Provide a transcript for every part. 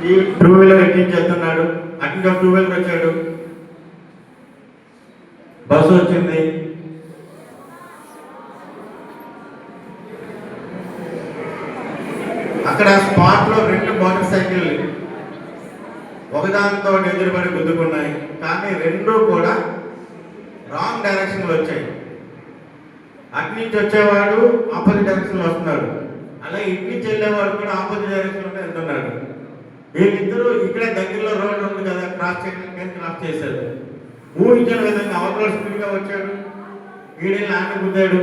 ఈ two wheeler ఎక్కించేస్తున్నాడు. అటు two wheeler వచ్చాడు, బస్సు వచ్చింది. అక్కడ స్పాట్ లో 2 మోటార్ సైకిల్ ఒకదానితో ఎదురుపడి గుద్దుకున్నాయి. కానీ 2 కూడా రాంగ్ డైరెక్షన్ లో వచ్చాయి. అటు నుంచి వచ్చేవాడు ఆపోజిట్ డైరెక్షన్ లో వస్తున్నాడు, అలాగే ఇటు నుంచి వెళ్ళేవాడు కూడా ఆపోజిట్ డైరెక్షన్ లో వెళ్తున్నాడు. వీళ్ళిద్దరూ ఇక్కడే దగ్గరలో రోడ్డు ఉంది కదా, క్రాస్ చేయడానికి క్రాస్ చేశారు. ఊహించిన విధంగా అవతల స్పీడ్గా వచ్చాడు, వీడిని ల్యాండ్ గుద్దాడు.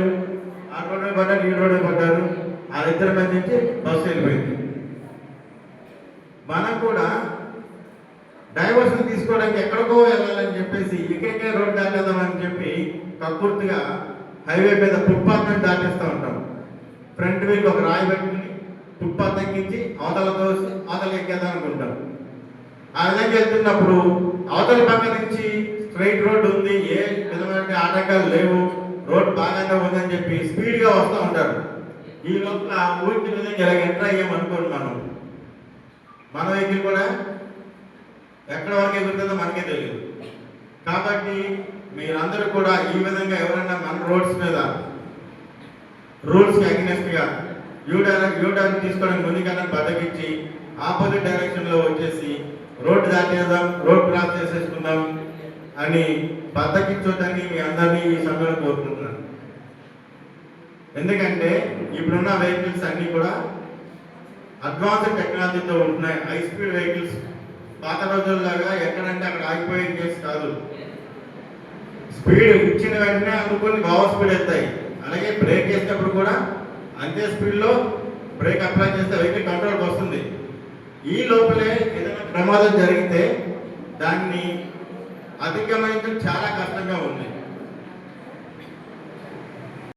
ఆ రోడ్డు పడ్డాడు, ఈ రోడ్డు పడ్డారు. వాళ్ళిద్దరి మీద నుంచి బస్సు వెళ్ళిపోయింది. మనం కూడా డైవర్షన్ తీసుకోవడానికి ఎక్కడికో వెళ్ళాలని చెప్పేసి ఇక్కడికే రోడ్డు దాటేద్దామని చెప్పి కక్కుర్తిగా హైవే మీద ఫుట్పాత్ మీద దాటేస్తూ ఉంటాం. ఫ్రంట్ వీల్ ఒక రాయి పెట్టుకుని ఫుట్పాత్ తగ్గించి అవతల తోసి అవతల ఎక్కేద్దాం అనుకుంటాం. ఆ విధంగా వెళ్తున్నప్పుడు అవతల పక్క నుంచి స్ట్రైట్ రోడ్డు ఉంది, ఏ విధమైన ఆటంకాలు లేవు, రోడ్డు బాగానే ఉందని చెప్పి స్పీడ్గా వస్తూ ఉంటారు. ఈ లోపల ఊరికి విధంగా ఇలా ఎంటర్ అయ్యామనుకోండి, మన వెహికల్ కూడా ఎక్కడ వరకు ఎగురుతుందో మనకే తెలియదు. కాబట్టి మీరందరూ కూడా ఈ విధంగా ఎవరైనా మన రోడ్స్ మీద రూల్స్కి అగ్నెస్ట్గా యూటర్న్ తీసుకోవడానికి ముందుకన్నా బద్దకిచ్చి ఆపోజిట్ డైరెక్షన్లో వచ్చేసి రోడ్డు దాటేద్దాం, రోడ్ క్రాస్ చేసేసుకుందాం అని బద్దకిచ్చొద్దని మీ అందరినీ ఈ సమయంలో కోరుకుంటున్నాను. ఎందుకంటే ఇప్పుడున్న వెహికల్స్ అన్నీ కూడా అడ్వాన్స్డ్ టెక్నాలజీతో ఉంటున్నాయి. హై స్పీడ్ వెహికల్స్ పాత రోజుల్లాగా ఎక్కడంటే అక్కడ ఆగిపోయే కేసు కాదు. స్పీడ్ ఇచ్చిన వెంటనే అనుకుని ఓవర్ స్పీడ్ వెళ్తాయి. అలాగే బ్రేక్ వేసినప్పుడు కూడా అంతే స్పీడ్లో బ్రేక్ అప్లై చేస్తే వెహికల్ కంట్రోల్కి వస్తుంది. ఈ లోపలే ఏదైనా ప్రమాదం జరిగితే దాన్ని అధిగమించడం చాలా కష్టం.